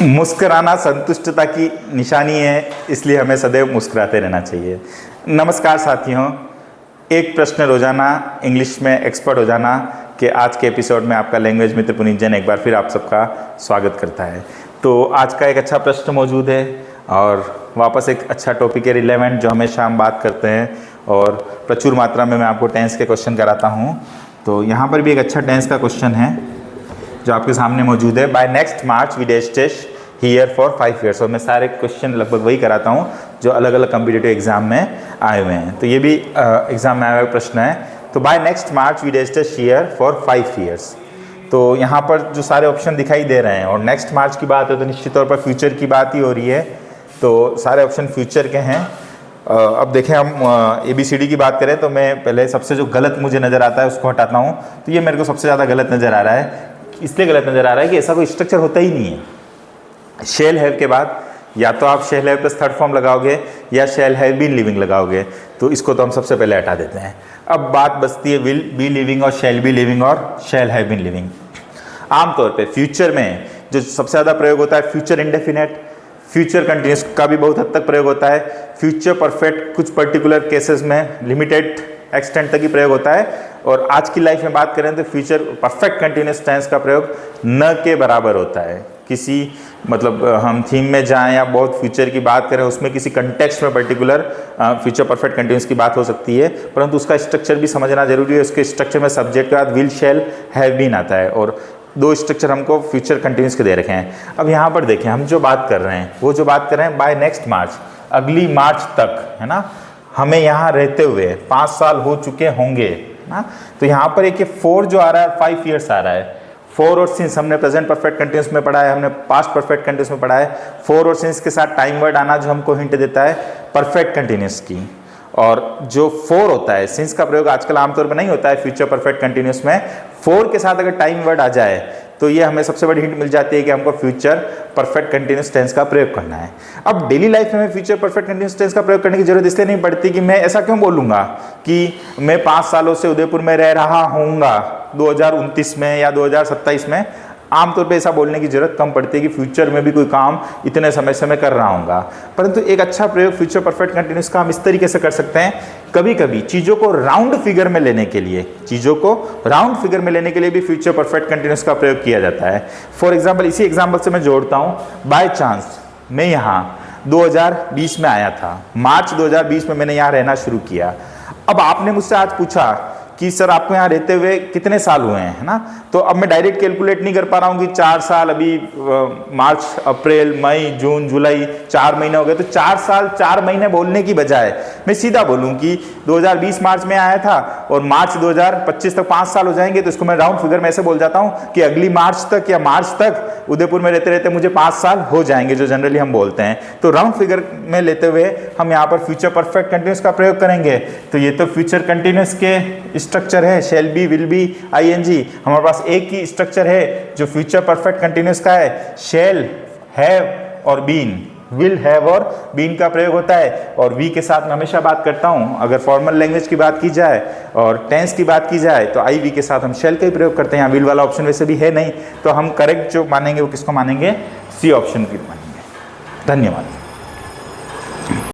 मुस्कुराना संतुष्टता की निशानी है, इसलिए हमें सदैव मुस्कुराते रहना चाहिए। नमस्कार साथियों, एक प्रश्न रोजाना इंग्लिश में एक्सपर्ट हो जाना के आज के एपिसोड में आपका लैंग्वेज मित्र पुनीत जैन एक बार फिर आप सबका स्वागत करता है। तो आज का एक अच्छा प्रश्न मौजूद है और वापस एक अच्छा टॉपिक है रिलेवेंट, जो हमेशा हम बात करते हैं और प्रचुर मात्रा में मैं आपको टेंस के क्वेश्चन कराता हूँ। तो यहाँ पर भी एक अच्छा टेंस का क्वेश्चन है जो आपके सामने मौजूद है। बाय नेक्स्ट मार्च वी डेस्टेश हियर फॉर 5 ईयर्स। और मैं सारे क्वेश्चन लगभग वही कराता हूँ जो अलग अलग कम्पिटिटिव एग्जाम में आए हुए हैं। तो ये भी एग्जाम में आया हुआ प्रश्न है। तो बाय नेक्स्ट मार्च वी डेस्टेश हियर फॉर 5 ईयर्स। तो यहाँ पर जो सारे ऑप्शन दिखाई दे रहे हैं और नेक्स्ट मार्च की बात है तो निश्चित तौर पर फ्यूचर की बात ही हो रही है। तो सारे ऑप्शन फ्यूचर के हैं। अब देखें, हम ABCD की बात करें तो मैं पहले सबसे जो गलत मुझे नज़र आता है उसको हटाता हूँ। तो ये मेरे को सबसे ज़्यादा गलत नज़र आ रहा है। इसलिए गलत नज़र आ रहा है कि ऐसा कोई स्ट्रक्चर होता ही नहीं है। शेल हैव के बाद या तो आप shall have plus third form लगाओगे या शेल हैव बीन लिविंग लगाओगे। तो इसको तो हम सबसे पहले हटा देते हैं। अब बात बचती है विल बी लिविंग और शेल बी लिविंग और शेल हैव बीन लिविंग। आमतौर पे फ्यूचर में जो सबसे ज़्यादा प्रयोग होता है फ्यूचर इंडेफिनेट, फ्यूचर कंटिन्यूस का भी बहुत हद तक प्रयोग होता है। फ्यूचर परफेक्ट कुछ पर्टिकुलर केसेस में लिमिटेड एक्सटेंट तक ही प्रयोग होता है। और आज की लाइफ में बात करें तो फ्यूचर परफेक्ट कंटिन्यूस टेंस का प्रयोग न के बराबर होता है। किसी मतलब हम थीम में जाएं या बहुत फ्यूचर की बात करें उसमें किसी कंटेक्स्ट में पर्टिकुलर फ्यूचर परफेक्ट कंटिन्यूस की बात हो सकती है, परंतु उसका स्ट्रक्चर भी समझना जरूरी है। उसके स्ट्रक्चर में सब्जेक्ट के बाद विल शेल हैव बीन आता है और दो स्ट्रक्चर हमको फ्यूचर कंटिन्यूस के दे रखे हैं। अब यहाँ पर देखें, हम जो बात कर रहे हैं वो जो बात कर रहे हैं बाय नेक्स्ट मार्च, अगली मार्च तक, है ना। हमें यहाँ रहते हुए 5 साल हो चुके होंगे ना। तो यहाँ पर एक 4 जो आ रहा है 5 ईयर्स आ रहा है। 4 और सिंस हमने प्रेजेंट परफेक्ट कंटिन्यूस में पढ़ा है, हमने पास्ट परफेक्ट कंटिन्यूस में पढ़ा है। 4 और सिंस के साथ टाइम वर्ड आना जो हमको हिंट देता है परफेक्ट कंटिन्यूस की। और जो 4 होता है, सिंस का प्रयोग आजकल आमतौर पर नहीं होता है फ्यूचर परफेक्ट कंटिन्यूस में। 4 के साथ अगर टाइम वर्ड आ जाए तो ये हमें सबसे बड़ी हिंट मिल जाती है कि हमको फ्यूचर परफेक्ट कंटिन्यूस टेंस का प्रयोग करना है। अब डेली लाइफ में फ्यूचर परफेक्ट कंटिन्यूस टेंस का प्रयोग करने की जरूरत इसलिए नहीं पड़ती कि मैं ऐसा क्यों बोलूँगा कि मैं 5 सालों से उदयपुर में रह रहा हूँगा 2029 में या 2027 में। आमतौर पे ऐसा बोलने की जरूरत कम पड़ती है कि फ्यूचर में भी कोई काम इतने समय से मैं कर रहा हूँगा। परंतु एक अच्छा प्रयोग फ्यूचर परफेक्ट कंटिन्यूस का हम इस तरीके से कर सकते हैं। कभी कभी चीज़ों को राउंड फिगर में लेने के लिए, भी फ्यूचर परफेक्ट कंटिन्यूस का प्रयोग किया जाता है। फॉर एग्जाम्पल, इसी एग्जाम्पल से मैं जोड़ता हूँ। बाय चांस मैं यहाँ 2020 में आया था, मार्च 2020 में मैंने यहाँ रहना शुरू किया। अब आपने मुझसे आज पूछा कि सर आपको यहाँ रहते हुए कितने साल हुए हैं, है ना। तो अब मैं डायरेक्ट कैलकुलेट नहीं कर पा रहा हूँ कि 4 साल, अभी मार्च अप्रैल मई जून जुलाई 4 महीने हो गए। तो 4 साल 4 महीने बोलने की बजाय मैं सीधा बोलूँ कि 2020 मार्च में आया था और मार्च 2025 तक 5 साल हो जाएंगे। तो इसको मैं राउंड फिगर में ऐसे बोल जाता हूँ कि अगली मार्च तक या मार्च तक उदयपुर में रहते रहते मुझे 5 साल हो जाएंगे, जो जनरली हम बोलते हैं। तो राउंड फिगर में लेते हुए हम यहाँ पर फ्यूचर परफेक्ट कंटिन्यूस का प्रयोग करेंगे। तो ये तो फ्यूचर कंटिन्यूस के स्ट्रक्चर है, shall be, will be, ING। हमारे पास एक ही स्ट्रक्चर है जो फ्यूचर परफेक्ट कंटिन्यूस का है, शेल, हैव और बीन। विल, हैव और बीन का प्रयोग होता है। और वी के साथ मैं हमेशा बात करता हूं, अगर फॉर्मल लैंग्वेज की बात की जाए और टेंस की बात की जाए तो आई वी के साथ हम शेल का ही प्रयोग करते हैं। यहाँ विल वाला ऑप्शन वैसे भी है नहीं, तो हम करेक्ट जो मानेंगे वो किसको मानेंगे, सी ऑप्शन की मानेंगे। धन्यवाद।